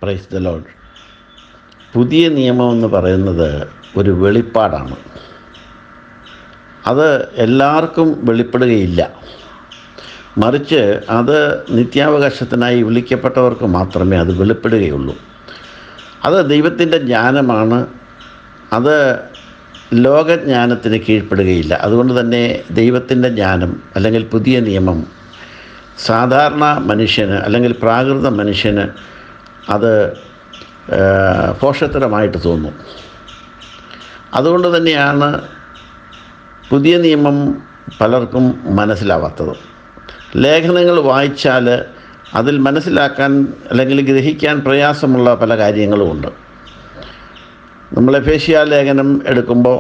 Praise the Lord. പുതിയ നിയമം എന്ന് പറയുന്നത് ഒരു വെളിപ്പാടാണ്. അത് എല്ലാവർക്കും വെളിപ്പെടുകയില്ല. മറിച്ച് അത് നിത്യാവകാശത്തിനായി വിളിക്കപ്പെട്ടവർക്ക് മാത്രമേ അത് വെളിപ്പെടുകയുള്ളൂ. അത് ദൈവത്തിൻ്റെ ജ്ഞാനമാണ്. അത് ലോകജ്ഞാനത്തിന് കീഴ്പ്പെടുകയില്ല. അതുകൊണ്ട് തന്നെ ദൈവത്തിൻ്റെ ജ്ഞാനം അല്ലെങ്കിൽ പുതിയ നിയമം സാധാരണ മനുഷ്യന് അല്ലെങ്കിൽ പ്രാകൃത മനുഷ്യന് അത് പോഷത്തരമായിട്ട് തോന്നും. അതുകൊണ്ട് തന്നെയാണ് പുതിയ നിയമം പലർക്കും മനസ്സിലാവാത്തത്. ലേഖനങ്ങൾ വായിച്ചാൽ അതിൽ മനസ്സിലാക്കാൻ അല്ലെങ്കിൽ ഗ്രഹിക്കാൻ പ്രയാസമുള്ള പല കാര്യങ്ങളുമുണ്ട്. നമ്മൾ എഫേസ്യ ലേഖനം എടുക്കുമ്പോൾ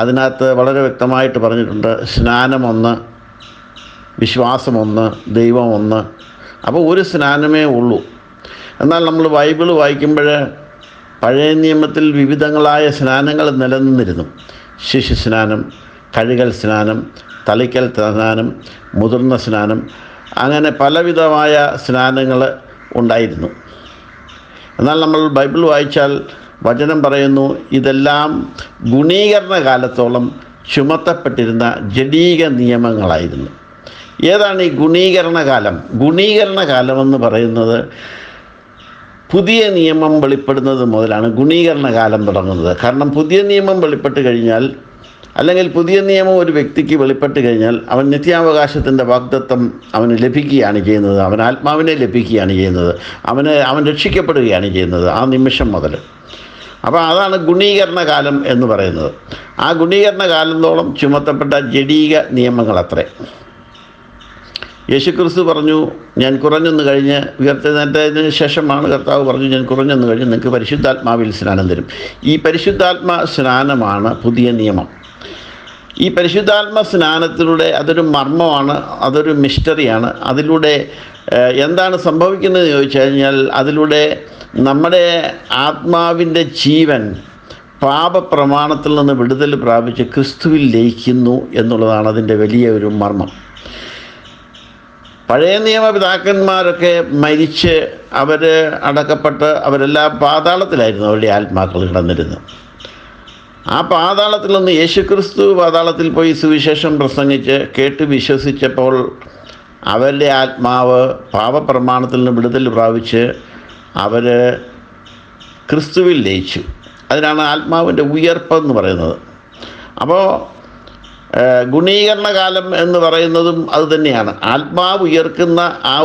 അതിനകത്ത് വളരെ വ്യക്തമായിട്ട് പറഞ്ഞിട്ടുണ്ട്, സ്നാനമൊന്ന്, വിശ്വാസമൊന്ന്, ദൈവമൊന്ന്. അപ്പോൾ ഒരു സ്നാനമേ ഉള്ളൂ. എന്നാൽ നമ്മൾ ബൈബിൾ വായിക്കുമ്പോൾ പഴയ നിയമത്തിൽ വിവിധങ്ങളായ സ്നാനങ്ങൾ നിലനിന്നിരുന്നു. ശിശു സ്നാനം, കഴുകൽ സ്നാനം, തളിക്കൽ സ്നാനം, മുതിർന്ന സ്നാനം, അങ്ങനെ പലവിധമായ സ്നാനങ്ങൾ ഉണ്ടായിരുന്നു. എന്നാൽ നമ്മൾ ബൈബിൾ വായിച്ചാൽ വചനം പറയുന്നു, ഇതെല്ലാം ഗുണീകരണ കാലത്തോളം ചുമത്തപ്പെട്ടിരുന്ന ജഡീക നിയമങ്ങളായിരുന്നു. ഏതാണ് ഈ ഗുണീകരണ കാലം? ഗുണീകരണ കാലമെന്ന് പറയുന്നത് പുതിയ നിയമം വെളിപ്പെടുന്നത് മുതലാണ് ഗുണീകരണ കാലം തുടങ്ങുന്നത്. കാരണം പുതിയ നിയമം വെളിപ്പെട്ട് കഴിഞ്ഞാൽ, അല്ലെങ്കിൽ പുതിയ നിയമം ഒരു വ്യക്തിക്ക് വെളിപ്പെട്ട് കഴിഞ്ഞാൽ, അവൻ നിത്യാവകാശത്തിൻ്റെ വാഗ്ദത്തം അവന് ലഭിക്കുകയാണ് ചെയ്യുന്നത്. അവൻ ആത്മാവിനെ ലഭിക്കുകയാണ് ചെയ്യുന്നത്. അവൻ രക്ഷിക്കപ്പെടുകയാണ് ചെയ്യുന്നത് ആ നിമിഷം മുതൽ. അപ്പോൾ അതാണ് ഗുണീകരണ കാലം എന്ന് പറയുന്നത്. ആ ഗുണീകരണ കാലത്തോളം ചുമത്തപ്പെട്ട ജഡീക നിയമങ്ങളത്രേ. യേശുക്രിസ്തു പറഞ്ഞു, ഞാൻ കുറഞ്ഞെന്ന് കഴിഞ്ഞ് ഉയർത്തെഴുന്നേറ്റതിന് ശേഷമാണ് കർത്താവ് പറഞ്ഞു, ഞാൻ കുറഞ്ഞെന്ന് കഴിഞ്ഞ് നിങ്ങൾക്ക് പരിശുദ്ധാത്മാവിൽ സ്നാനം തരും. ഈ പരിശുദ്ധാത്മ സ്നാനമാണ് പുതിയ നിയമം. ഈ പരിശുദ്ധാത്മ സ്നാനത്തിലൂടെ അതൊരു മർമ്മമാണ്, അതൊരു മിസ്റ്ററിയാണ്. അതിലൂടെ എന്താണ് സംഭവിക്കുന്നതെന്ന് ചോദിച്ചു കഴിഞ്ഞാൽ, അതിലൂടെ നമ്മുടെ ആത്മാവിൻ്റെ ജീവൻ പാപപ്രമാണത്തിൽ നിന്ന് വിടുതൽ പ്രാപിച്ച് ക്രിസ്തുവിൽ ലയിക്കുന്നു എന്നുള്ളതാണ് അതിൻ്റെ വലിയ ഒരു മർമ്മം. പഴയ നിയമപിതാക്കന്മാരൊക്കെ മരിച്ച് അവർ അടക്കപ്പെട്ട് അവരെല്ലാം പാതാളത്തിലായിരുന്നു അവരുടെ ആത്മാക്കൾ കിടന്നിരുന്നത്. ആ പാതാളത്തിൽ നിന്ന് യേശുക്രിസ്തു പാതാളത്തിൽ പോയി സുവിശേഷം പ്രസംഗിച്ച് കേട്ട് വിശ്വസിച്ചപ്പോൾ അവരുടെ ആത്മാവ് പാപപ്രമാണത്തിൽ നിന്ന് വിടുതൽ പ്രാപിച്ച് അവർ ക്രിസ്തുവിൽ ലയിച്ചു. അതിനാണ് ആത്മാവിൻ്റെ ഉയർപ്പെന്ന് പറയുന്നത്. അപ്പോൾ ഗുണീകരണ കാലം എന്ന് പറയുന്നതും അതുതന്നെയാണ്. ആത്മാവ് ഉയർക്കുന്ന ആ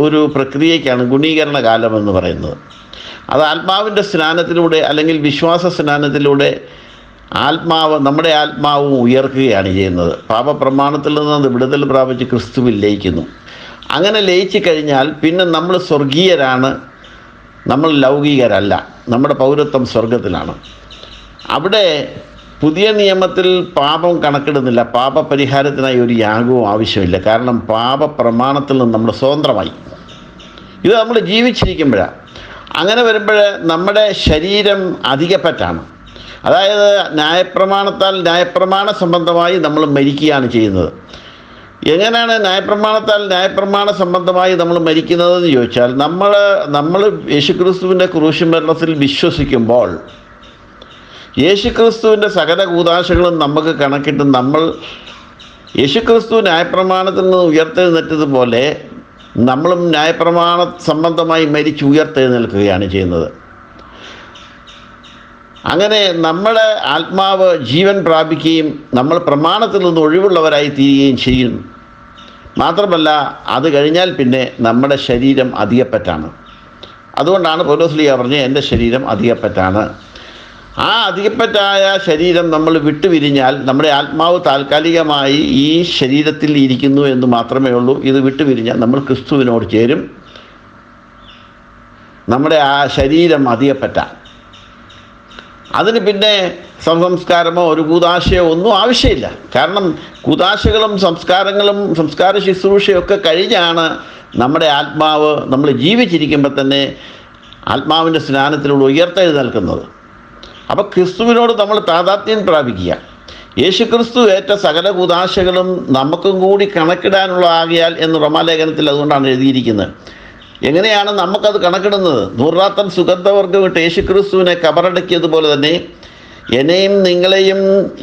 ഒരു പ്രക്രിയയ്ക്കാണ് ഗുണീകരണ കാലം എന്ന് പറയുന്നത്. അത് ആത്മാവിൻ്റെ സ്നാനത്തിലൂടെ അല്ലെങ്കിൽ വിശ്വാസ സ്നാനത്തിലൂടെ നമ്മുടെ ആത്മാവും ഉയർക്കുകയാണ് ചെയ്യുന്നത്. പാപപ്രമാണത്തിൽ നിന്ന് വിടുതൽ പ്രാപിച്ച് ക്രിസ്തുവിൽ ലയിക്കുന്നു. അങ്ങനെ ലയിച്ചു കഴിഞ്ഞാൽ പിന്നെ നമ്മൾ സ്വർഗീയരാണ്, നമ്മൾ ലൗകികരല്ല. നമ്മുടെ പൗരത്വം സ്വർഗത്തിലാണ്. അവിടെ പുതിയ നിയമത്തിൽ പാപം കണക്കിടുന്നില്ല. പാപപരിഹാരത്തിനായി ഒരു യാഗവും ആവശ്യമില്ല. കാരണം പാപപ്രമാണത്തിൽ നിന്ന് നമ്മൾ സ്വതന്ത്രമായി. ഇത് നമ്മൾ ജീവിച്ചിരിക്കുമ്പോഴാണ്. അങ്ങനെ വരുമ്പോൾ നമ്മുടെ ശരീരം അധികപ്പറ്റാണ്. അതായത് ന്യായപ്രമാണ സംബന്ധമായി നമ്മൾ മരിക്കുകയാണ് ചെയ്യുന്നത്. എങ്ങനെയാണ് ന്യായപ്രമാണ സംബന്ധമായി നമ്മൾ മരിക്കുന്നതെന്ന് ചോദിച്ചാൽ, നമ്മൾ യേശുക്രിസ്തുവിൻ്റെ ക്രൂശുമരണത്തിൽ വിശ്വസിക്കുമ്പോൾ യേശുക്രിസ്തുവിൻ്റെ സകല കൂദാശകളും നമുക്ക് കണക്കിട്ട് നമ്മൾ യേശുക്രിസ്തു ന്യായപ്രമാണത്തിൽ നിന്ന് ഉയർത്തെഴുന്നേറ്റതുപോലെ നമ്മളും ന്യായപ്രമാണ സംബന്ധമായി മരിച്ച് ഉയർത്തെഴുന്നേൽക്കുകയാണ് ചെയ്യുന്നത്. അങ്ങനെ നമ്മുടെ ആത്മാവ് ജീവൻ പ്രാപിക്കുകയും നമ്മൾ പ്രമാണത്തിൽ നിന്ന് ഒഴിവുള്ളവരായി തീരുകയും ചെയ്യും. മാത്രമല്ല, അത് കഴിഞ്ഞാൽ പിന്നെ നമ്മുടെ ശരീരം അധികപ്പറ്റാണ്. അതുകൊണ്ടാണ് പൗലോസ്ലീഹ പറഞ്ഞത്, എൻ്റെ ശരീരം അധികപ്പറ്റാണ്. ആ അധികപ്പറ്റായ ശരീരം നമ്മൾ വിട്ടുപിരിഞ്ഞാൽ നമ്മുടെ ആത്മാവ് താൽക്കാലികമായി ഈ ശരീരത്തിൽ ഇരിക്കുന്നു എന്ന് മാത്രമേ ഉള്ളൂ. ഇത് വിട്ടുപിരിഞ്ഞാൽ നമ്മൾ ക്രിസ്തുവിനോട് ചേരും. നമ്മുടെ ആ ശരീരം അധികപ്പറ്റാൻ അതിന് പിന്നെ സംസ്കാരമോ ഒരു കൂദാശയോ ഒന്നും ആവശ്യമില്ല. കാരണം കൂദാശകളും സംസ്കാരങ്ങളും സംസ്കാര ശുശ്രൂഷയൊക്കെ കഴിഞ്ഞാണ് നമ്മുടെ ആത്മാവ് നമ്മൾ ജീവിച്ചിരിക്കുമ്പോൾ തന്നെ ആത്മാവിൻ്റെ സ്നാനത്തിലൂടെ ഉയർത്തെഴുന്നേൽക്കുന്നത്. അപ്പോൾ ക്രിസ്തുവിനോട് നമ്മൾ താതാത്മ്യം പ്രാപിക്കുക. യേശുക്രിസ്തു ഏറ്റ സകല കൂദാശകളും നമുക്കും കൂടി കണക്കിടാനുള്ള ആകിയാൽ എന്ന് റോമാലേഖനത്തിൽ അതുകൊണ്ടാണ് എഴുതിയിരിക്കുന്നത്. എങ്ങനെയാണ് നമുക്കത് കണക്കിടുന്നത്? 100 റാത്തൽ സുഗന്ധവർഗ്ഗം ഇട്ട് യേശുക്രിസ്തുവിനെ കബറടക്കിയതുപോലെ തന്നെ എന്നെയും നിങ്ങളെയും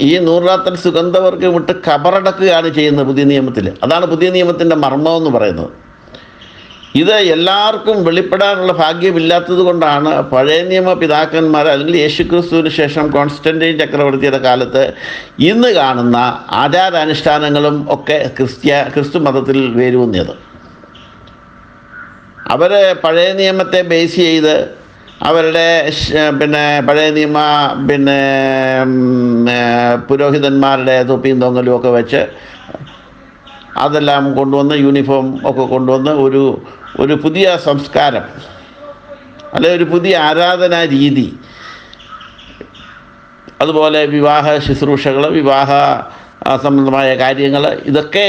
ഈ 100 റാത്തൽ സുഗന്ധവർഗ്ഗം ഇട്ട് കബറടക്കുകയാണ് ചെയ്യുന്നത് പുതിയ നിയമത്തിൽ. അതാണ് പുതിയ നിയമത്തിൻ്റെ മർമ്മം എന്ന് പറയുന്നത്. ഇത് എല്ലാവർക്കും വെളിപ്പെടാനുള്ള ഭാഗ്യമില്ലാത്തത് കൊണ്ടാണ് പഴയ നിയമ പിതാക്കന്മാർ അല്ലെങ്കിൽ യേശുക്രിസ്തുവിന് ശേഷം കോൺസ്റ്റന്റൈൻ ചക്രവർത്തിയുടെ കാലത്ത് ഇന്ന് കാണുന്ന ആചാരാനുഷ്ഠാനങ്ങളും ഒക്കെ ക്രിസ്തു മതത്തിൽ വേരൂന്നിയത്. അവർ പഴയ നിയമത്തെ ബേസ് ചെയ്ത് അവരുടെ പഴയ നിയമ പുരോഹിതന്മാരുടെ തൊപ്പിയും തൊങ്ങലും ഒക്കെ വെച്ച് അതെല്ലാം കൊണ്ടുവന്ന് യൂണിഫോം ഒക്കെ കൊണ്ടുവന്ന് ഒരു പുതിയ സംസ്കാരം അല്ലെ ഒരു പുതിയ ആരാധനാ രീതി, അതുപോലെ വിവാഹ ശുശ്രൂഷകൾ, വിവാഹ സംബന്ധമായ കാര്യങ്ങൾ, ഇതൊക്കെ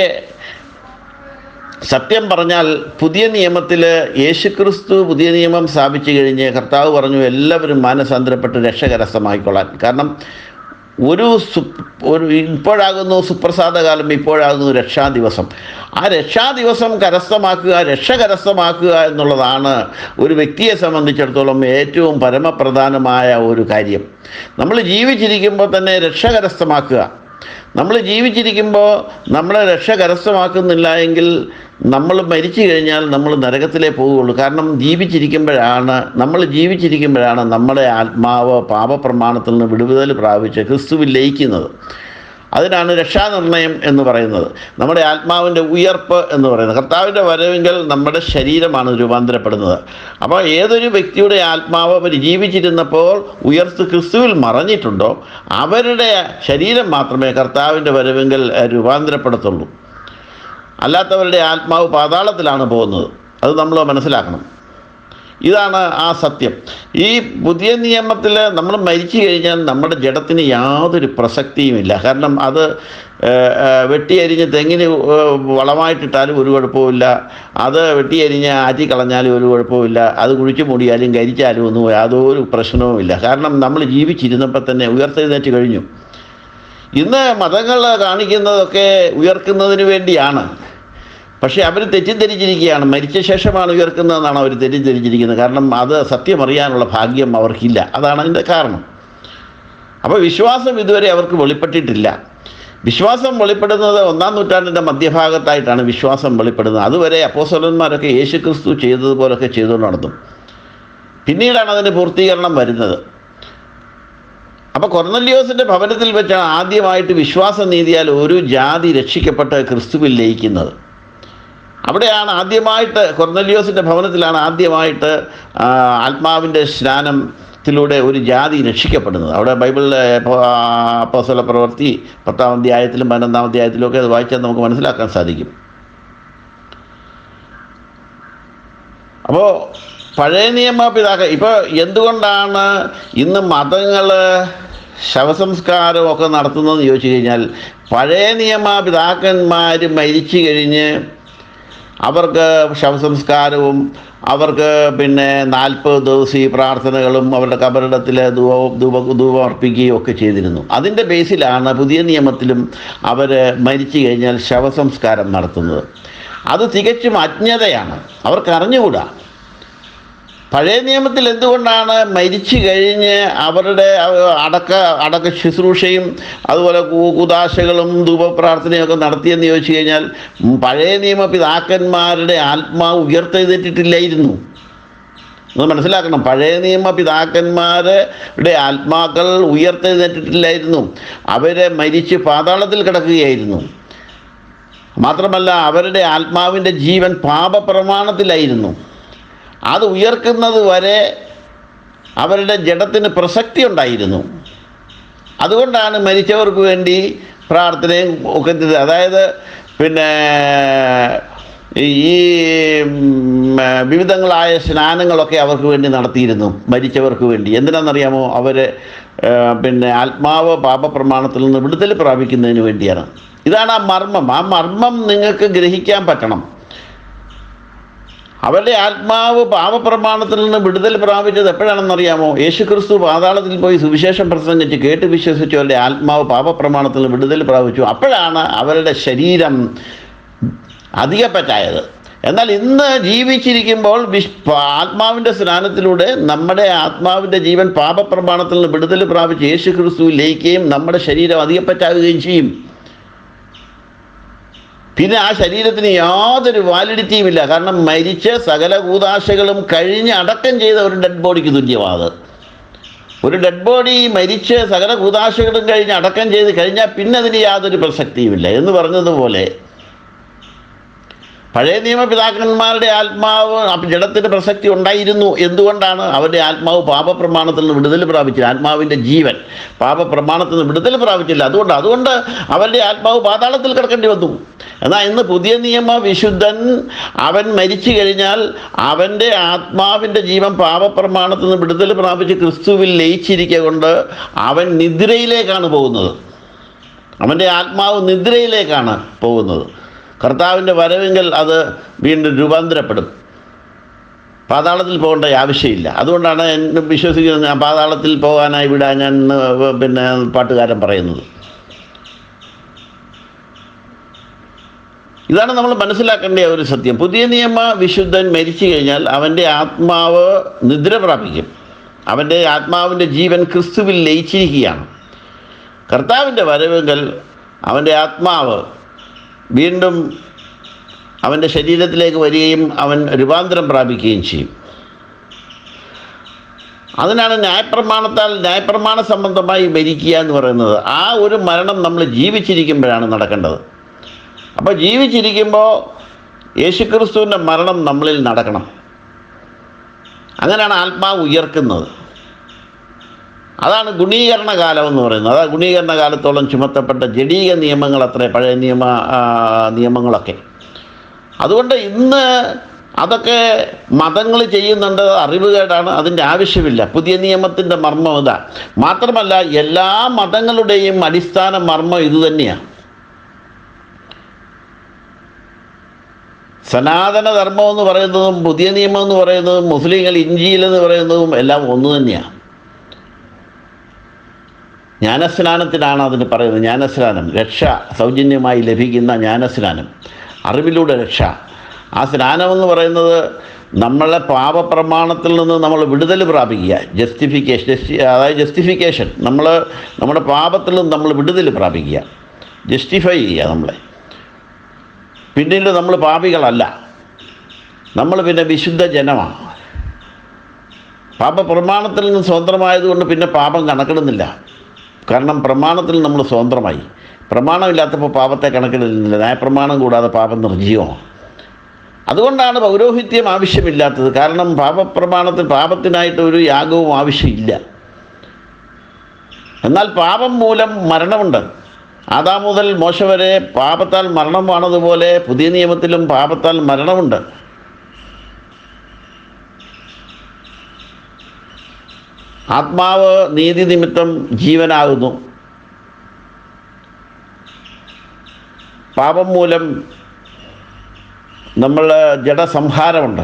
സത്യം പറഞ്ഞാൽ പുതിയ നിയമത്തിൽ യേശുക്രിസ്തു പുതിയ നിയമം സ്ഥാപിച്ചു കഴിഞ്ഞ് കർത്താവ് പറഞ്ഞു എല്ലാവരും മാനസാന്തരപ്പെട്ട് രക്ഷ കരസ്ഥമായിക്കൊള്ളാൻ. കാരണം ഒരു ഇപ്പോഴാകുന്നു സുപ്രസാദകാലം, ഇപ്പോഴാകുന്നു രക്ഷാദിവസം. ആ രക്ഷാദിവസം കരസ്ഥമാക്കുക, രക്ഷ കരസ്ഥമാക്കുക എന്നുള്ളതാണ് ഒരു വ്യക്തിയെ സംബന്ധിച്ചിടത്തോളം ഏറ്റവും പരമപ്രധാനമായ ഒരു കാര്യം. നമ്മൾ ജീവിച്ചിരിക്കുമ്പോൾ തന്നെ രക്ഷ കരസ്ഥമാക്കുക. നമ്മൾ ജീവിച്ചിരിക്കുമ്പോൾ നമ്മൾ രക്ഷ കരസ്ഥമാക്കുന്നില്ല എങ്കിൽ നമ്മൾ മരിച്ചു കഴിഞ്ഞാൽ നമ്മൾ നരകത്തിലേ പോവുകയുള്ളൂ. കാരണം നമ്മൾ ജീവിച്ചിരിക്കുമ്പോഴാണ് നമ്മുടെ ആത്മാവ് പാപപ്രമാണത്തിൽ നിന്ന് വിടുതൽ പ്രാപിച്ച് ക്രിസ്തുവിൽ ലയിക്കുന്നത്. അതിനാണ് രക്ഷാനിർണയം എന്ന് പറയുന്നത്, നമ്മുടെ ആത്മാവിൻ്റെ ഉയർപ്പ് എന്ന് പറയുന്നത്. കർത്താവിൻ്റെ വരവെങ്കിൽ നമ്മുടെ ശരീരമാണ് രൂപാന്തരപ്പെടുന്നത്. അപ്പോൾ ഏതൊരു വ്യക്തിയുടെ ആത്മാവ് അവർ ജീവിച്ചിരുന്നപ്പോൾ ഉയർത്ത് ക്രിസ്തുവിൽ മറഞ്ഞിട്ടുണ്ടോ അവരുടെ ശരീരം മാത്രമേ കർത്താവിൻ്റെ വരവെങ്കിൽ രൂപാന്തരപ്പെടത്തുള്ളൂ. അല്ലാത്തവരുടെ ആത്മാവ് പാതാളത്തിലാണ് പോകുന്നത്. അത് നമ്മൾ മനസ്സിലാക്കണം. ഇതാണ് ആ സത്യം. ഈ പുതിയ നിയമത്തിൽ നമ്മൾ മരിച്ചു കഴിഞ്ഞാൽ നമ്മുടെ ജഡത്തിന് യാതൊരു പ്രസക്തിയുമില്ല. കാരണം അത് വെട്ടിയരിഞ്ഞ് തെങ്ങിന് വളമായിട്ടിട്ടാലും ഒരു കുഴപ്പമില്ല, അത് വെട്ടിയരിഞ്ഞ് ആറ്റിക്കളഞ്ഞാലും ഒരു കുഴപ്പമില്ല, അത് കുഴിച്ചു മൂടിയാലും കരിച്ചാലും ഒന്നും യാതൊരു പ്രശ്നവുമില്ല. കാരണം നമ്മൾ ജീവിച്ചിരുന്നപ്പോൾ തന്നെ ഉയർത്തെഴുന്നേറ്റ് കഴിഞ്ഞു. ഇന്ന് മതങ്ങൾ കാണിക്കുന്നതൊക്കെ ഉയർക്കുന്നതിന് വേണ്ടിയാണ്. പക്ഷേ അവർ തെറ്റിദ്ധരിച്ചിരിക്കുകയാണ്. മരിച്ച ശേഷമാണ് ഉയർക്കുന്നതെന്നാണ് അവർ തെറ്റിദ്ധരിച്ചിരിക്കുന്നത്. കാരണം അത് സത്യമറിയാനുള്ള ഭാഗ്യം അവർക്കില്ല. അതാണ് അതിൻ്റെ കാരണം. അപ്പോൾ വിശ്വാസം ഇതുവരെ അവർക്ക് വെളിപ്പെട്ടിട്ടില്ല. വിശ്വാസം വെളിപ്പെടുന്നത് 1-ാം നൂറ്റാണ്ടിൻ്റെ മധ്യഭാഗത്തായിട്ടാണ് വിശ്വാസം വെളിപ്പെടുന്നത്. അതുവരെ അപ്പോസ്തലന്മാരൊക്കെ യേശുക്രിസ്തു ചെയ്തതുപോലൊക്കെ ചെയ്തുകൊണ്ട് നടന്നു. പിന്നീടാണ് അതിന് പൂർത്തീകരണം വരുന്നത്. അപ്പോൾ കൊർന്നല്യോസിൻ്റെ ഭവനത്തിൽ വെച്ചാണ് ആദ്യമായിട്ട് വിശ്വാസനീതിയാൽ ഒരു ജാതി രക്ഷിക്കപ്പെട്ട് ക്രിസ്തുവിൽ ലയിക്കുന്നത്. അവിടെയാണ് ആദ്യമായിട്ട്, കൊർന്നല്യോസിൻ്റെ ഭവനത്തിലാണ് ആദ്യമായിട്ട് ആത്മാവിൻ്റെ സ്നാനത്തിലൂടെ ഒരു ജാതി രക്ഷിക്കപ്പെടുന്നത്. അവിടെ ബൈബിളിലെ അപ്പോസ്തല പ്രവൃത്തി 10-ാം അധ്യായത്തിലും 11-ാം അധ്യായത്തിലും ഒക്കെ അത് വായിച്ചാൽ നമുക്ക് മനസ്സിലാക്കാൻ സാധിക്കും. അപ്പോൾ പഴയ നിയമ ഇപ്പോൾ എന്തുകൊണ്ടാണ് ഇന്ന് മതങ്ങൾ ശവസംസ്കാരമൊക്കെ നടത്തുന്നതെന്ന് ചോദിച്ചു കഴിഞ്ഞാൽ, പഴയ നിയമ പിതാക്കന്മാർ മരിച്ചു കഴിഞ്ഞ് അവർക്ക് ശവസംസ്കാരവും അവർക്ക് 40 ദിവസം ഈ പ്രാർത്ഥനകളും അവരുടെ കബറിടത്തിൽ ധൂപം അർപ്പിക്കുകയും ഒക്കെ ചെയ്തിരുന്നു. അതിൻ്റെ ബേസിലാണ് പുതിയ നിയമത്തിലും അവർ മരിച്ചു കഴിഞ്ഞാൽ ശവസംസ്കാരം നടത്തുന്നത്. അത് തികച്ചും അജ്ഞതയാണ്, അവർക്ക് അറിഞ്ഞുകൂടാ. പഴയ നിയമത്തിൽ എന്തുകൊണ്ടാണ് മരിച്ചു കഴിഞ്ഞ് അവരുടെ അടക്ക ശുശ്രൂഷയും അതുപോലെ കൂദാശകളും ധൂപപ്രാർത്ഥനയൊക്കെ നടത്തിയെന്ന് ചോദിച്ചു കഴിഞ്ഞാൽ, പഴയ നിയമ പിതാക്കന്മാരുടെ ആത്മാവ് ഉയർത്തെഴുന്നേറ്റിട്ടില്ലായിരുന്നു. അത് മനസ്സിലാക്കണം. പഴയ നിയമ പിതാക്കന്മാരുടെ ആത്മാക്കൾ ഉയർത്തെഴുന്നേറ്റിട്ടില്ലായിരുന്നു. അവരെ മരിച്ച് പാതാളത്തിൽ കിടക്കുകയായിരുന്നു. മാത്രമല്ല അവരുടെ ആത്മാവിൻ്റെ ജീവൻ പാപപ്രമാണത്തിലായിരുന്നു. അത് ഉയർക്കുന്നത് വരെ അവരുടെ ജഡത്തിന് പ്രസക്തി ഉണ്ടായിരുന്നു. അതുകൊണ്ടാണ് മരിച്ചവർക്ക് വേണ്ടി പ്രാർത്ഥനയും ഒക്കെ. അതായത് ഈ വിവിധങ്ങളായ സ്നാനങ്ങളൊക്കെ അവർക്ക് വേണ്ടി നടത്തിയിരുന്നു, മരിച്ചവർക്ക് വേണ്ടി. എന്തിനാണെന്നറിയാമോ? അവർ ആത്മാവ് പാപപ്രമാണത്തിൽ നിന്ന് വിടുതൽ പ്രാപിക്കുന്നതിന് വേണ്ടിയാണ്. ഇതാണ് ആ മർമ്മം. ആ മർമ്മം നിങ്ങൾക്ക് ഗ്രഹിക്കാൻ പറ്റണം. അവരുടെ ആത്മാവ് പാപപ്രമാണത്തിൽ നിന്ന് വിടുതൽ പ്രാപിച്ചത് എപ്പോഴാണെന്നറിയാമോ? യേശുക്രിസ്തു പാതാളത്തിൽ പോയി സുവിശേഷം പ്രസംഗിച്ച് കേട്ട് വിശ്വസിച്ചവരുടെ ആത്മാവ് പാപപ്രമാണത്തിൽ നിന്ന് വിടുതൽ പ്രാപിച്ചു. അപ്പോഴാണ് അവരുടെ ശരീരം അധികപ്പറ്റായത്. എന്നാൽ ഇന്ന് ജീവിച്ചിരിക്കുമ്പോൾ ആത്മാവിൻ്റെ സ്നാനത്തിലൂടെ നമ്മുടെ ആത്മാവിൻ്റെ ജീവൻ പാപപ്രമാണത്തിൽ നിന്ന് വിടുതൽ പ്രാപിച്ച് യേശു ക്രിസ്തുവിൽ ലയിക്കുകയും നമ്മുടെ ശരീരം അധികപ്പറ്റാകുകയും ചെയ്യും. പിന്നെ ആ ശരീരത്തിന് യാതൊരു വാലിഡിറ്റിയും ഇല്ല. കാരണം മരിച്ച് സകല കൂദാശകളും കഴിഞ്ഞ് അടക്കം ചെയ്ത ഒരു ഡെഡ് ബോഡിക്ക് തുല്യമാണ്. ഒരു ഡെഡ് ബോഡി മരിച്ച് സകല കൂദാശകളും കഴിഞ്ഞ് അടക്കം ചെയ്ത് കഴിഞ്ഞാൽ പിന്നെ അതിന് യാതൊരു പ്രസക്തിയുമില്ല. എന്ന് പറഞ്ഞതുപോലെ പഴയ നിയമപിതാക്കന്മാരുടെ ആത്മാവ് ജഡത്തിന് പ്രസക്തി ഉണ്ടായിരുന്നു. എന്തുകൊണ്ടാണ്? അവരുടെ ആത്മാവ് പാപപ്രമാണത്തിൽ നിന്ന് വിടുതൽ പ്രാപിച്ചില്ല. ആത്മാവിൻ്റെ ജീവൻ പാപപ്രമാണത്തിൽ നിന്ന് വിടുതൽ പ്രാപിച്ചില്ല. അതുകൊണ്ട് അവരുടെ ആത്മാവ് പാതാളത്തിൽ കിടക്കേണ്ടി വന്നു. എന്നാൽ ഇന്ന് പുതിയ നിയമ വിശുദ്ധൻ അവൻ മരിച്ചു കഴിഞ്ഞാൽ അവൻ്റെ ആത്മാവിൻ്റെ ജീവൻ പാപപ്രമാണത്തിൽ നിന്ന് വിടുതൽ പ്രാപിച്ച് ക്രിസ്തുവിൽ ലയിച്ചിരിക്കുക കൊണ്ട് അവൻ നിദ്രയിലേക്കാണ് പോകുന്നത്. അവൻ്റെ ആത്മാവ് നിദ്രയിലേക്കാണ് പോകുന്നത്. കർത്താവിൻ്റെ വരവെങ്കിൽ അത് വീണ്ടും രൂപാന്തരപ്പെടും. പാതാളത്തിൽ പോകേണ്ട ആവശ്യമില്ല. അതുകൊണ്ടാണ് എന്നെ വിശ്വസിക്കുന്നത് ഞാൻ പാതാളത്തിൽ പോകാനായി വിടാൻ ഞാൻ പാട്ടുകാരൻ പറയുന്നത്. ഇതാണ് നമ്മൾ മനസ്സിലാക്കേണ്ട ഒരു സത്യം. പുതിയ നിയമ വിശുദ്ധൻ മരിച്ചു കഴിഞ്ഞാൽ അവൻ്റെ ആത്മാവ് നിദ്ര പ്രാപിക്കും. അവൻ്റെ ആത്മാവിൻ്റെ ജീവൻ ക്രിസ്തുവിൽ ലയിച്ചിരിക്കുകയാണ്. കർത്താവിൻ്റെ വരവെങ്കിൽ അവൻ്റെ ആത്മാവ് വീണ്ടും അവൻ്റെ ശരീരത്തിലേക്ക് വരികയും അവൻ രൂപാന്തരം പ്രാപിക്കുകയും ചെയ്യും. അതിനാണ് ന്യായപ്രമാണ സംബന്ധമായി മരിക്കുക എന്ന് പറയുന്നത്. ആ ഒരു മരണം നമ്മൾ ജീവിച്ചിരിക്കുമ്പോഴാണ് നടക്കേണ്ടത്. അപ്പോൾ ജീവിച്ചിരിക്കുമ്പോൾ യേശുക്രിസ്തുവിൻ്റെ മരണം നമ്മളിൽ നടക്കണം. അങ്ങനെയാണ് ആത്മാവ് ഉയർക്കുന്നത്. അതാണ് ഗുണീകരണ കാലം എന്ന് പറയുന്നത്. അതാ ഗുണീകരണ കാലത്തോളം ചുമത്തപ്പെട്ട ജഡീക നിയമങ്ങൾ അത്രേ പഴയ നിയമങ്ങളൊക്കെ. അതുകൊണ്ട് ഇന്ന് അതൊക്കെ മതങ്ങൾ ചെയ്യുന്നുണ്ട്, അറിവുകേടാണ്, അതിൻ്റെ ആവശ്യമില്ല. പുതിയ നിയമത്തിൻ്റെ മർമ്മം ഇതാ. മാത്രമല്ല എല്ലാ മതങ്ങളുടെയും അടിസ്ഥാന മർമ്മം ഇതുതന്നെയാണ്. സനാതന ധർമ്മം എന്ന് പറയുന്നതും പുതിയ നിയമം എന്ന് പറയുന്നതും മുസ്ലിങ്ങൾ ഇഞ്ചീൽ എന്ന് പറയുന്നതും എല്ലാം ഒന്ന് തന്നെയാണ്. ജ്ഞാനസ്നാനത്തിനാണ് അതിന് പറയുന്നത്. ജ്ഞാനസ്നാനം, രക്ഷ സൗജന്യമായി ലഭിക്കുന്ന ജ്ഞാനസ്നാനം, അറിവിലൂടെ രക്ഷ. ആ സ്നാനമെന്ന് പറയുന്നത് നമ്മളെ പാപപ്രമാണത്തിൽ നിന്ന് നമ്മൾ വിടുതൽ പ്രാപിക്കുക, ജസ്റ്റിഫിക്കേഷൻ. നമ്മുടെ പാപത്തിൽ നിന്ന് നമ്മൾ വിടുതൽ പ്രാപിക്കുക, ജസ്റ്റിഫൈ ചെയ്യുക നമ്മളെ. പിന്നീട് നമ്മൾ പാപികളല്ല, നമ്മൾ പിന്നെ വിശുദ്ധ ജനമാണ്. പാപപ്രമാണത്തിൽ നിന്ന് സ്വതന്ത്രമായതുകൊണ്ട് പിന്നെ പാപം കണക്കിടുന്നില്ല. കാരണം പ്രമാണത്തിൽ നമ്മൾ സ്വതന്ത്രമായി. പ്രമാണമില്ലാത്തപ്പോൾ പാപത്തെ കണക്കിടുന്നില്ല. ന്യായപ്രമാണം കൂടാതെ പാപം നിർജ്ജീവമാണ്. അതുകൊണ്ടാണ് പൗരോഹിത്യം ആവശ്യമില്ലാത്തത്. കാരണം പാപത്തിനായിട്ട് ഒരു യാഗവും ആവശ്യമില്ല. എന്നാൽ പാപം മൂലം മരണമുണ്ട്. ആദാം മുതൽ മോശ വരെ പാപത്താൽ മരണമാണതുപോലെ പുതിയ നിയമത്തിലും പാപത്താൽ മരണമുണ്ട്. ആത്മാവ് നീതി നിമിത്തം ജീവനാകുന്നു. പാപം മൂലം നമ്മൾ ജഡസംഹാരമുണ്ട്.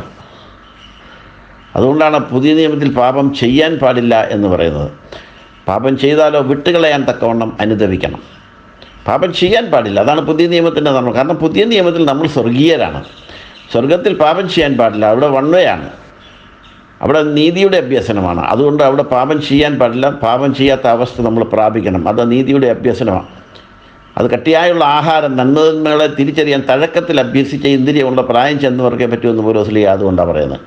അതുകൊണ്ടാണ് പുതിയ നിയമത്തിൽ പാപം ചെയ്യാൻ പാടില്ല എന്ന് പറയുന്നത്. പാപം ചെയ്താലോ വിട്ടുകളയാൻ തക്കവണ്ണം അനുദപിക്കണം. പാപം ചെയ്യാൻ പാടില്ല, അതാണ് പുതിയ നിയമത്തിൻ്റെ ധർമ്മം. കാരണം പുതിയ നിയമത്തിൽ നമ്മൾ സ്വർഗീയരാണ്. സ്വർഗത്തിൽ പാപം ചെയ്യാൻ പാടില്ല. അവിടെ വൺവേയാണ്, അവിടെ നീതിയുടെ അഭ്യസനമാണ്. അതുകൊണ്ട് അവിടെ പാപം ചെയ്യാൻ പാടില്ല. പാപം ചെയ്യാത്ത അവസ്ഥ നമ്മൾ പ്രാപിക്കണം. അത് നീതിയുടെ അഭ്യസനമാണ്. അത് കട്ടിയായുള്ള ആഹാരം, നന്മകളെ തിരിച്ചറിയാൻ തഴക്കത്തിൽ അഭ്യസിച്ച ഇന്ദ്രിയമുള്ള പ്രായം ചെന്നവർക്കേ പറ്റുമെന്ന് പൗലോസ്ലീഹ അതുകൊണ്ടാണ് പറയുന്നത്.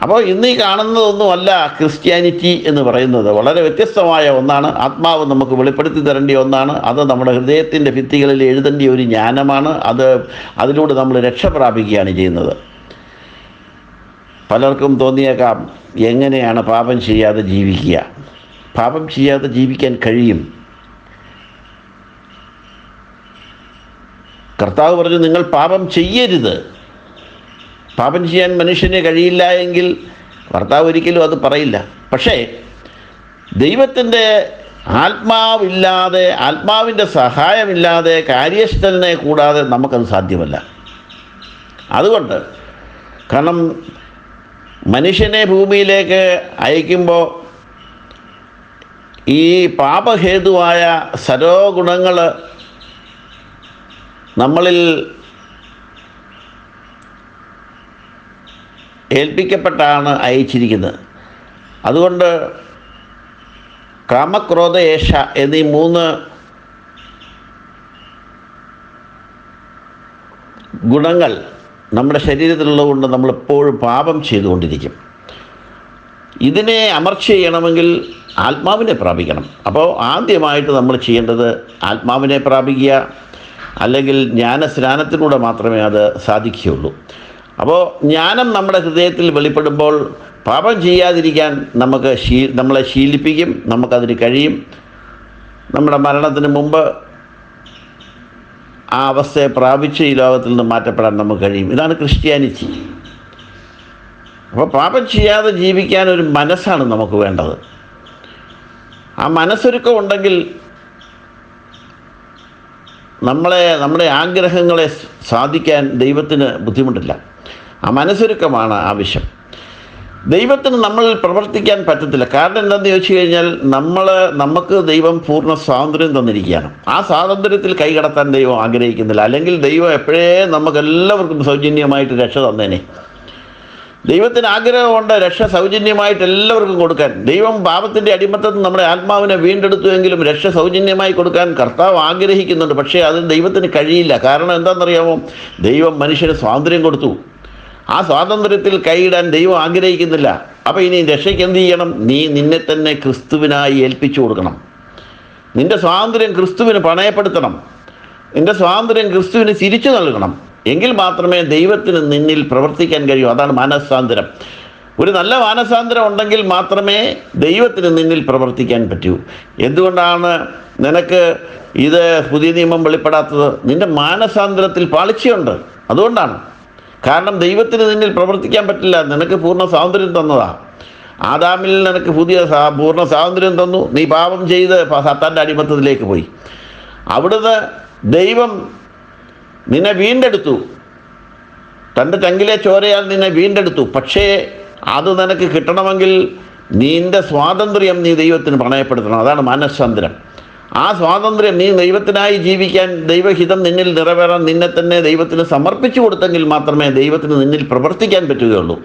അപ്പോൾ ഇന്ന് ഈ കാണുന്നതൊന്നുമല്ല ക്രിസ്ത്യാനിറ്റി എന്ന് പറയുന്നത്. വളരെ വ്യത്യസ്തമായ ഒന്നാണ്. ആത്മാവ് നമുക്ക് വെളിപ്പെടുത്തി തരേണ്ട ഒന്നാണ്. അത് നമ്മുടെ ഹൃദയത്തിൻ്റെ ഭിത്തികളിൽ എഴുതേണ്ട ഒരു ജ്ഞാനമാണ്. അതിലൂടെ നമ്മൾ രക്ഷ പ്രാപിക്കുകയാണ് ചെയ്യുന്നത്. പലർക്കും തോന്നിയേക്കാം, എങ്ങനെയാണ് പാപം ചെയ്യാതെ ജീവിക്കുക? പാപം ചെയ്യാതെ ജീവിക്കാൻ കഴിയും. കർത്താവ് പറഞ്ഞു, നിങ്ങൾ പാപം ചെയ്യരുത്. പാപം ചെയ്യാൻ മനുഷ്യന് കഴിയില്ല എങ്കിൽ കർത്താവ് ഒരിക്കലും അത് പറയില്ല. പക്ഷേ ദൈവത്തിൻ്റെ ആത്മാവില്ലാതെ, ആത്മാവിൻ്റെ സഹായമില്ലാതെ, കാര്യസ്ഥനെ കൂടാതെ നമുക്കത് സാധ്യമല്ല. അതുകൊണ്ട് കാരണം മനുഷ്യനെ ഭൂമിയിലേക്ക് അയക്കുമ്പോൾ ഈ പാപഹേതുവായ സരോഗുണങ്ങൾ നമ്മളിൽ ഏൽപ്പിക്കപ്പെട്ടാണ് അയച്ചിരിക്കുന്നത്. അതുകൊണ്ട് കാമക്രോധ ഏഷ എന്നീ 3 ഗുണങ്ങൾ നമ്മുടെ ശരീരത്തിലുള്ളതുകൊണ്ട് നമ്മളെപ്പോഴും പാപം ചെയ്തുകൊണ്ടിരിക്കും. ഇതിനെ അമർച്ച ചെയ്യണമെങ്കിൽ ആത്മാവിനെ പ്രാപിക്കണം. അപ്പോൾ ആദ്യമായിട്ട് നമ്മൾ ചെയ്യേണ്ടത് ആത്മാവിനെ പ്രാപിക്കുക, അല്ലെങ്കിൽ ജ്ഞാനസ്നാനത്തിലൂടെ മാത്രമേ അത് സാധിക്കുകയുള്ളൂ. അപ്പോൾ ജ്ഞാനം നമ്മുടെ ഹൃദയത്തിൽ വെളിപ്പെടുമ്പോൾ പാപം ചെയ്യാതിരിക്കാൻ നമ്മളെ ശീലിപ്പിക്കും, നമുക്കതിന് കഴിയും. നമ്മുടെ മരണത്തിന് മുമ്പ് ആ അവസ്ഥയെ പ്രാപിച്ച് ഈ ലോകത്തിൽ നിന്ന് മാറ്റപ്പെടാൻ നമുക്ക് കഴിയും. ഇതാണ് ക്രിസ്ത്യാനിറ്റി. അപ്പോൾ പാപം ചെയ്യാതെ ജീവിക്കാൻ ഒരു മനസ്സാണ് നമുക്ക് വേണ്ടത്. ആ മനസ്സൊരുക്കം ഉണ്ടെങ്കിൽ നമ്മുടെ ആഗ്രഹങ്ങളെ സാധിക്കാൻ ദൈവത്തിന് ബുദ്ധിമുട്ടില്ല. ആ മനസ്സൊരുക്കമാണ് ആവശ്യം. ദൈവത്തിന് നമ്മളിൽ പ്രവർത്തിക്കാൻ പറ്റത്തില്ല. കാരണം എന്താണെന്ന് ചോദിച്ചു കഴിഞ്ഞാൽ നമുക്ക് ദൈവം പൂർണ്ണ സ്വാതന്ത്ര്യം തന്നിരിക്കുകയാണ്. ആ സ്വാതന്ത്ര്യത്തിൽ കൈകടത്താൻ ദൈവം ആഗ്രഹിക്കുന്നില്ല. അല്ലെങ്കിൽ ദൈവം എപ്പോഴേ നമുക്കെല്ലാവർക്കും സൗജന്യമായിട്ട് രക്ഷ തന്നേനെ. ദൈവത്തിന് ആഗ്രഹമുണ്ട് രക്ഷ സൗജന്യമായിട്ട് എല്ലാവർക്കും കൊടുക്കാൻ. ദൈവം പാപത്തിൻ്റെ അടിമത്തത്തിൽ നമ്മുടെ ആത്മാവിനെ വീണ്ടെടുത്തുവെങ്കിലും രക്ഷ സൗജന്യമായി കൊടുക്കാൻ കർത്താവ് ആഗ്രഹിക്കുന്നുണ്ട്. പക്ഷേ അത് ദൈവത്തിന് കഴിയില്ല. കാരണം എന്താണെന്നറിയാമോ? ദൈവം മനുഷ്യന് സ്വാതന്ത്ര്യം കൊടുത്തു. ആ സ്വാതന്ത്ര്യത്തിൽ കൈയിടാൻ ദൈവം ആഗ്രഹിക്കുന്നില്ല. അപ്പോൾ ഇനി രക്ഷയ്ക്ക് എന്ത് ചെയ്യണം? നിന്നെ തന്നെ ക്രിസ്തുവിനായി ഏൽപ്പിച്ചു കൊടുക്കണം. നിൻ്റെ സ്വാതന്ത്ര്യം ക്രിസ്തുവിന് പണയപ്പെടുത്തണം. നിൻ്റെ സ്വാതന്ത്ര്യം ക്രിസ്തുവിന് തിരിച്ചു നൽകണം. എങ്കിൽ മാത്രമേ ദൈവത്തിന് നിന്നിൽ പ്രവർത്തിക്കാൻ കഴിയൂ. അതാണ് മാനസാന്തരം. ഒരു നല്ല മാനസാന്തരം ഉണ്ടെങ്കിൽ മാത്രമേ ദൈവത്തിന് നിന്നിൽ പ്രവർത്തിക്കാൻ പറ്റൂ. എന്തുകൊണ്ടാണ് നിനക്ക് ഇത് പുതിയ നിയമം വെളിപ്പെടാത്തത്? നിൻ്റെ മാനസാന്തരത്തിൽ പാളിച്ചയുണ്ട്. അതുകൊണ്ടാണ്. കാരണം ദൈവത്തിന് നിന്നിൽ പ്രവർത്തിക്കാൻ പറ്റില്ല. നിനക്ക് പൂർണ്ണ സ്വാതന്ത്ര്യം തന്നതാണ്. ആദാമിൽ നിനക്ക് പൂർണ്ണ സ്വാതന്ത്ര്യം തന്നു. നീ പാപം ചെയ്ത് സാത്താൻ്റെ അടിമത്തത്തിലേക്ക് പോയി. അവിടുന്ന് ദൈവം നിന്നെ വീണ്ടെടുത്തു. തൻ്റെ ചങ്കിലെ ചോരയാൽ നിന്നെ വീണ്ടെടുത്തു. പക്ഷേ അത് നിനക്ക് കിട്ടണമെങ്കിൽ നിൻ്റെ സ്വാതന്ത്ര്യം നീ ദൈവത്തിന് പണയപ്പെടുത്തണം. അതാണ് മാനസാന്തരം. ആ സ്വാതന്ത്ര്യം നീ ദൈവത്തിനായി ജീവിക്കാൻ, ദൈവഹിതം നിന്നിൽ നിറവേറാൻ നിന്നെ തന്നെ ദൈവത്തിന് സമർപ്പിച്ചു കൊടുത്തെങ്കിൽ മാത്രമേ ദൈവത്തിന് നിന്നിൽ പ്രവർത്തിക്കാൻ പറ്റുകയുള്ളൂ.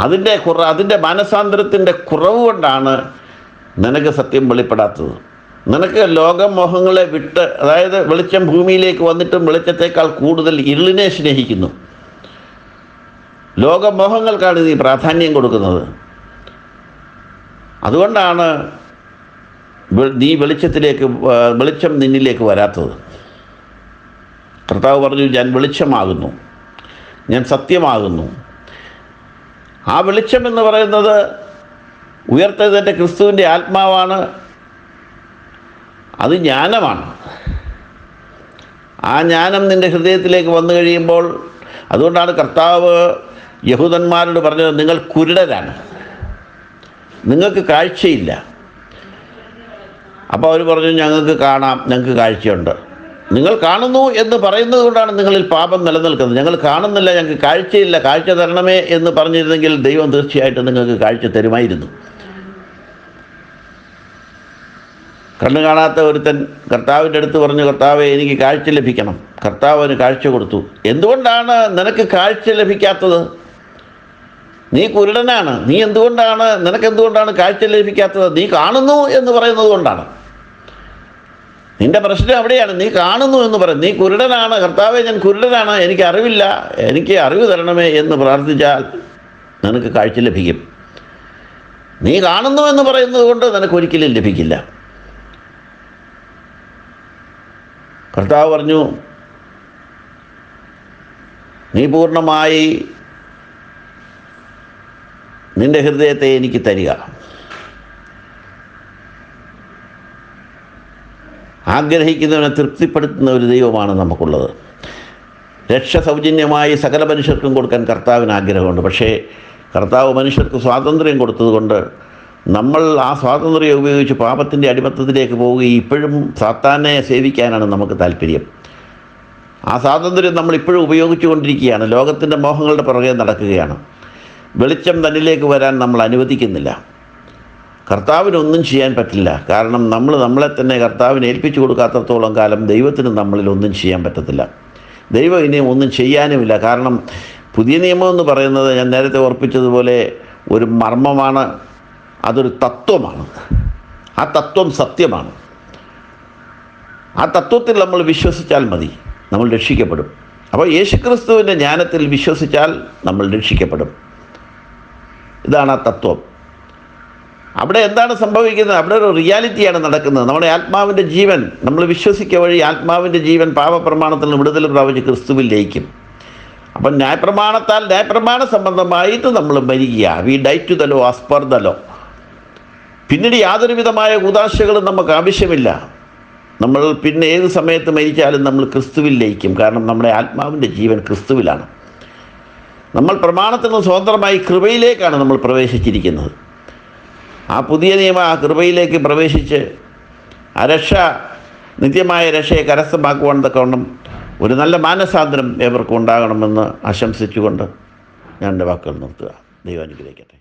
അതിൻ്റെ മാനസാന്തരത്തിൻ്റെ കുറവ് കൊണ്ടാണ് നിനക്ക് സത്യം വെളിപ്പെടാത്തത്. നിനക്ക് ലോകമോഹങ്ങളെ വിട്ട്, അതായത് വെളിച്ചം ഭൂമിയിലേക്ക് വന്നിട്ടും വെളിച്ചത്തേക്കാൾ കൂടുതൽ ഇരുളിനെ സ്നേഹിക്കുന്നു. ലോകമോഹങ്ങൾക്കാണ് നീ പ്രാധാന്യം കൊടുക്കുന്നത്. അതുകൊണ്ടാണ് നീ വെളിച്ചം നിന്നിലേക്ക് വരാത്തത്. കർത്താവ് പറഞ്ഞു, ഞാൻ വെളിച്ചമാകുന്നു, ഞാൻ സത്യമാകുന്നു. ആ വെളിച്ചം എന്ന് പറയുന്നത് ഉയർത്തെഴുന്നേറ്റ ക്രിസ്തുവിൻ്റെ ആത്മാവാണ്. അത് ജ്ഞാനമാണ്. ആ ജ്ഞാനം നിൻ്റെ ഹൃദയത്തിലേക്ക് വന്നു കഴിയുമ്പോൾ, അതുകൊണ്ടാണ് കർത്താവ് യഹൂദന്മാരോട് പറഞ്ഞത്, നിങ്ങൾ കുരുടരാണ്, നിങ്ങൾക്ക് കാഴ്ചയില്ല. അപ്പോൾ അവർ പറഞ്ഞു, ഞങ്ങൾക്ക് കാണാം, ഞങ്ങൾക്ക് കാഴ്ചയുണ്ട്. നിങ്ങൾ കാണുന്നു എന്ന് പറയുന്നത് കൊണ്ടാണ് നിങ്ങളിൽ പാപം നിലനിൽക്കുന്നത്. ഞങ്ങൾ കാണുന്നില്ല, ഞങ്ങൾക്ക് കാഴ്ചയില്ല, കാഴ്ച തരണമേ എന്ന് പറഞ്ഞിരുന്നെങ്കിൽ ദൈവം തീർച്ചയായിട്ടും നിങ്ങൾക്ക് കാഴ്ച തരുമായിരുന്നു. കണ്ണു കാണാത്ത ഒരുത്തൻ കർത്താവിൻ്റെ അടുത്ത് പറഞ്ഞു, കർത്താവെ എനിക്ക് കാഴ്ച ലഭിക്കണം. കർത്താവിന് കാഴ്ച കൊടുത്തു. എന്തുകൊണ്ടാണ് നിനക്ക് കാഴ്ച ലഭിക്കാത്തത്? നീ കുരുടനാണ്. നിനക്കെന്തുകൊണ്ടാണ് കാഴ്ച ലഭിക്കാത്തത്? നീ കാണുന്നു എന്ന് പറയുന്നത് കൊണ്ടാണ്. നിൻ്റെ പ്രശ്നം അവിടെയാണ്. നീ കാണുന്നു എന്ന് പറയും. നീ കുരുടനാണ്. കർത്താവെ, ഞാൻ കുരുടനാണ്, എനിക്ക് അറിവില്ല, എനിക്ക് അറിവ് തരണമേ എന്ന് പ്രാർത്ഥിച്ചാൽ നിനക്ക് കാഴ്ച ലഭിക്കും. നീ കാണുന്നു എന്ന് പറയുന്നത് കൊണ്ട് നിനക്കൊരിക്കലും ലഭിക്കില്ല. കർത്താവ് പറഞ്ഞു, നീ പൂർണ്ണമായി നിൻ്റെ ഹൃദയത്തെ എനിക്ക് തരിക. ആഗ്രഹിക്കുന്നവനെ തൃപ്തിപ്പെടുത്തുന്ന ഒരു ദൈവമാണ് നമുക്കുള്ളത്. രക്ഷ സൗജന്യമായി സകല മനുഷ്യർക്കും കൊടുക്കാൻ കർത്താവിന് ആഗ്രഹമുണ്ട്. പക്ഷേ കർത്താവ് മനുഷ്യർക്ക് സ്വാതന്ത്ര്യം കൊടുത്തതുകൊണ്ട് നമ്മൾ ആ സ്വാതന്ത്ര്യം ഉപയോഗിച്ച് പാപത്തിൻ്റെ അടിമത്തത്തിലേക്ക് പോവുകയും ഇപ്പോഴും സാത്താനെ സേവിക്കാനാണ് നമുക്ക് താല്പര്യം. ആ സ്വാതന്ത്ര്യം നമ്മളിപ്പോഴും ഉപയോഗിച്ചു കൊണ്ടിരിക്കുകയാണ്. ലോകത്തിൻ്റെ മോഹങ്ങളുടെ പുറകെ നടക്കുകയാണ്. വെളിച്ചം തന്നിലേക്ക് വരാൻ നമ്മൾ അനുവദിക്കുന്നില്ല. കർത്താവിനൊന്നും ചെയ്യാൻ പറ്റില്ല. കാരണം നമ്മളെ തന്നെ കർത്താവിന് ഏൽപ്പിച്ചു കൊടുക്കാത്തത്തോളം കാലം ദൈവത്തിന് നമ്മളിൽ ഒന്നും ചെയ്യാൻ പറ്റത്തില്ല. ദൈവം ഇനി ഒന്നും ചെയ്യാനുമില്ല. കാരണം പുതിയ നിയമം എന്ന് പറയുന്നത് ഞാൻ നേരത്തെ ഓർപ്പിച്ചതുപോലെ ഒരു മർമ്മമാണ്, അതൊരു തത്വമാണ്. ആ തത്വം സത്യമാണ്. ആ തത്വത്തിൽ നമ്മൾ വിശ്വസിച്ചാൽ മതി, നമ്മൾ രക്ഷിക്കപ്പെടും. അപ്പോൾ യേശുക്രിസ്തുവിൻ്റെ ജ്ഞാനത്തിൽ വിശ്വസിച്ചാൽ നമ്മൾ രക്ഷിക്കപ്പെടും. ഇതാണ് ആ തത്വം. അവിടെ എന്താണ് സംഭവിക്കുന്നത്? അവിടെ ഒരു റിയാലിറ്റിയാണ് നടക്കുന്നത്. നമ്മുടെ ആത്മാവിൻ്റെ ജീവൻ നമ്മൾ വിശ്വസിക്കുക വഴി ആത്മാവിൻ്റെ ജീവൻ പാപപ്രമാണത്തിൽ നിന്ന് വിടുതൽ പ്രാപിച്ച് ക്രിസ്തുവിൽ ലയിക്കും. അപ്പം ന്യായപ്രമാണ സംബന്ധമായിട്ട് നമ്മൾ മരിക്കുക. We die to the law as per the law. പിന്നീട് യാതൊരു വിധമായ കൂദാശകളും നമുക്ക് ആവശ്യമില്ല. നമ്മൾ പിന്നെ ഏത് സമയത്ത് മരിച്ചാലും നമ്മൾ ക്രിസ്തുവിൽ ലയിക്കും. കാരണം നമ്മുടെ ആത്മാവിൻ്റെ ജീവൻ ക്രിസ്തുവിലാണ്. നമ്മൾ പ്രമാണത്തിൽ നിന്ന് സ്വതന്ത്രമായി കൃപയിലേക്കാണ് നമ്മൾ പ്രവേശിച്ചിരിക്കുന്നത്. ആ പുതിയ നിയമ ആ കൃപയിലേക്ക് പ്രവേശിച്ച് ആ രക്ഷ, നിത്യമായ രക്ഷയെ കരസ്ഥമാക്കുവാൻ തക്കവണ്ണം ഒരു നല്ല മാനസാന്തരം ഏവർക്കും ഉണ്ടാകണമെന്ന് ആശംസിച്ചുകൊണ്ട് ഞാൻ എൻ്റെ വാക്കുകൾ നിർത്തുക. ദൈവം അനുഗ്രഹിക്കട്ടെ.